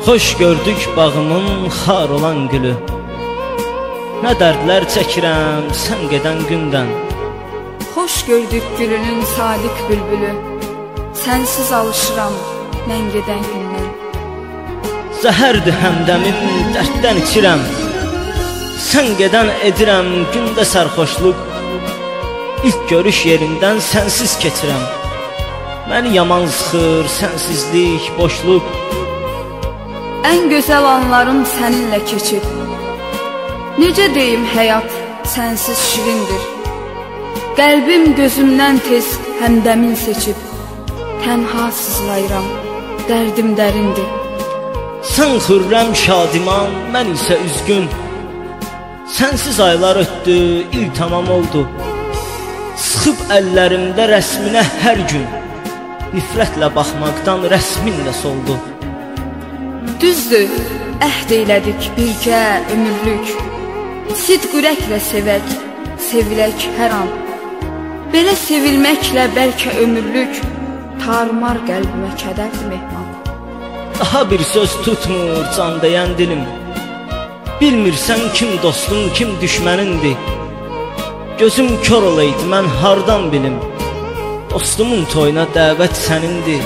Xoş gördük bağımın xar olan gülü. Nə dərdlər çəkirəm sən gedən gündən. Xoş gördük gülünün sadiq bülbülü. Sənsiz alışıram mən gedən gündən. Zəhərdir həmdəmin dərddən içirəm. Sən gedən edirəm gündə sərxoşluq. İlk görüş yerindən sənsiz keçirəm. Məni yaman sıxır sənsizlik, boşluq. Ən gözəl anlarım səninlə keçib. Necə deyim həyat sənsiz şirindir. Qəlbim gözümdən tez həmdəmin seçib. Tənha sızlayıram, dərdim dərindir. Sən xürrəm şadiman, mən isə üzgün. Sənsiz aylar ötdü, il tamam oldu. Sıxıb əllərimdə rəsminə hər gün. Nifrətlə baxmaqdan rəsminlə soldu. Düzdür, əhd eylədik birgə ömürlük. Sidq ürəklə sevək, sevilək hər an. Belə sevilməklə bəlkə ömürlük. Tarmar qəlbimə kədərdir mehman. Daha bir söz tutmur can deyən dilim. Bilmirsən kim dostun, kim düşmənindir. Gözüm kör olaydı mən hardan bilim. Dostumun toyuna dəvət sənindir.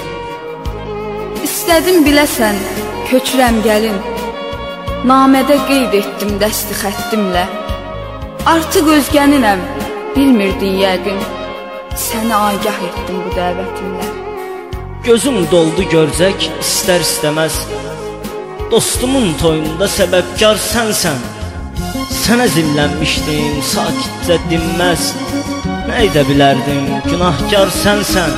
İstədim biləsən, köçürəm gəlin. Namədə qeyd etdim dəsti xəttimlə. Artıq özgəninəm, bilmirdin yəqin. Səni agah etdim bu dəvətimlə. Gözüm doldu görcək, istər istəməz. Dostumun toyunda səbəbkar sənsən. Sənə zillənmişdim, sakitcə dinməz. Nə edə bilərdim, günahkar sənsən.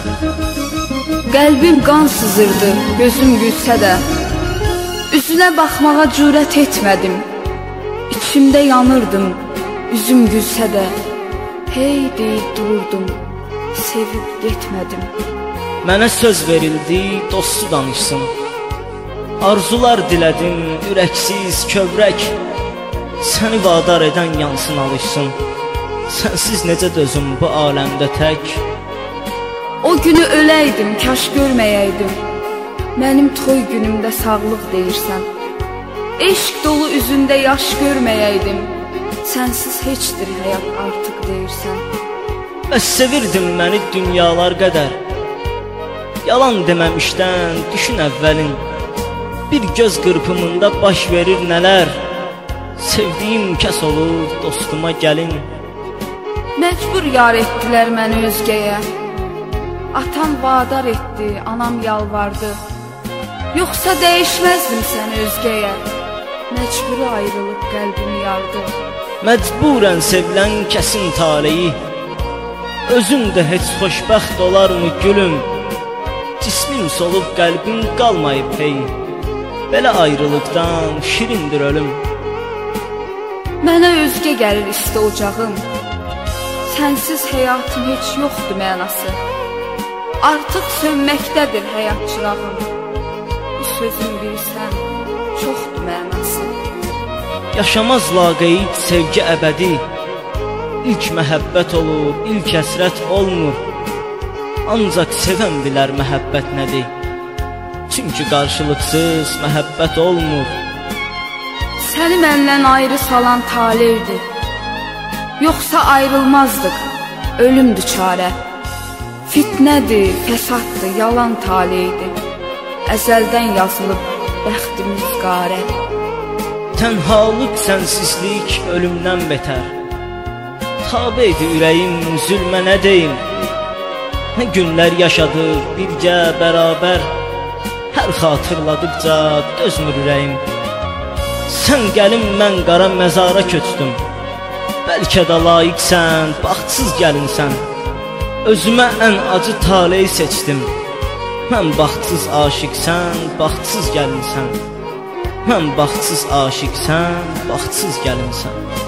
Qəlbim qan sızırdı, gözüm gülsə də. Üzünə baxmağa cürət etmədim. İçimdə yanırdım, üzüm gülsə də. Hey deyib dururdum, sevib getmədim. Mənə söz verildi, dostu danışsın. Arzular dilədim, ürəksiz, kövrək. Səni vadar edən yansın alışsın. Sənsiz necə dözüm bu aləmdə tək. O günü öləydim, kaş görməyəydim. Mənim toy günümdə sağlıq deyirsən. Eşq dolu üzündə yaş görməyəydim. Sənsiz heçdir həyat artıq deyirsən. Bəs sevirdin məni dünyalar qədər. Yalan deməmişdən düşün əvvəlin. Bir göz qırpımında baş verir nələr. Sevdiyim kəs olur dostuma gəlin. Məcbur yar etdilər məni özgəyə. Atam vadar etdi, anam yalvardı. Yoxsa dəyişməzdim səni özgəyə. Məcburi ayrılıb qəlbimi yardı. Məcburən sevilən kəsin taleyi. Özün də heç xoşbəxt olarmı gülüm? Cismim solub qəlbim qalmayıb hey. Belə ayrılıqdan şirindir ölüm. Mənə özgə gəlir isti ocağım. Sənsiz həyatın heç yoxdur mənası. Artıq sönməkdədir həyat çırağım. Bu sözün bilsən çoxdur mənası. Yaşamaz laqeyd sevgi əbədi. İlk məhəbbət olur, ilk həsrət olmur. Ancaq sevən bilər məhəbbət nədir. Çünki qarşılıqsız məhəbbət olmur. Səni məndən ayrı salan taleydi. Yoxsa ayrılmazdıq, ölümdür çarə. Fitnədir, fəsaddır, yalan taleydi. Əzəldən yazılıb bəxtimiz qarə. Tənhalıq, sənsizlik ölümdən betər. Tabeydi ürəyim, zülmə nə deyim. Nə günlər yaşadır birgə bərabər. Hər xatırladıqca dözmür ürəyim. Sən gəlin mən qara məzara köçdüm. Bəlkə də layiqsən, baxtsız gəlinsən. Özümə ən acı taleyi seçdim. Mən baxtsız aşiqsən, baxtsız gəlinsən. Mən baxtsız aşiqsən, baxtsız gəlinsən.